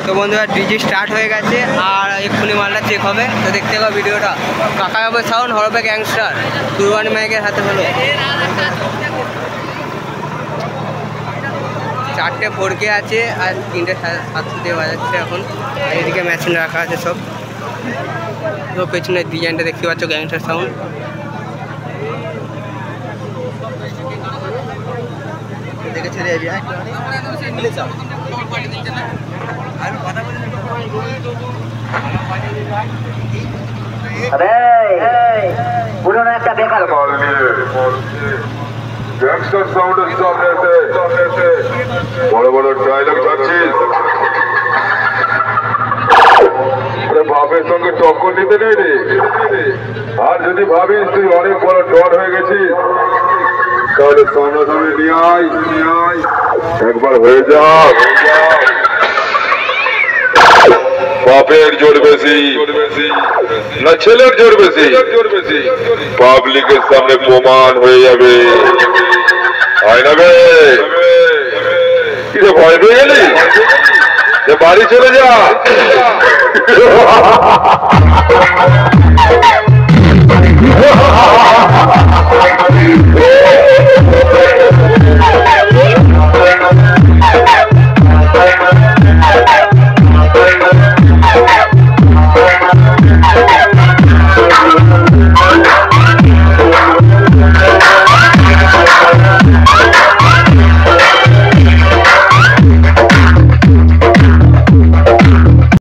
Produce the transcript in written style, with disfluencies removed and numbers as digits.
তো বন্ধুরা DG start হয়ে গেছে আর এক্ষুনি মালটা চেক হবে। তো দেখতে পাবো ভিডিওটা। কাকা বাবু সাউন্ড হরবে গ্যাংস্টার কুরবানি মাইকের হাতে হলো 4টে 4K আছে আর 3টে 700 দিয়ে বাজাচ্ছে এখন। আর এদিকে মেশিন রাখা আছে সব। তো পেছনের ডিজাইনটা দেখতে পাচ্ছ গ্যাংস্টার সাউন্ড। দেখে ছেড়ে যাবি পুরোনো একটা বেকার গ্যাংস্টার সাউন্ডের সামনে বড় বড় ডায়লগ যাচ্ছিস বাপের সঙ্গে টক্কর নিতে নেই রে। আর যদি ভাবিস তুই অনেক বড় ডর হয়ে গেছিস তাহলে সামনাসামনি নিয়ে আয় একবার হয়ে যা। বাপের জোর বেশি না ছেলের জোর বেশি পাবলিকের সামনে প্রমাণ হয়ে যাবে। হয় না বে কিরে ভয় পেয়ে গেলি? বাড়ি চলে যা।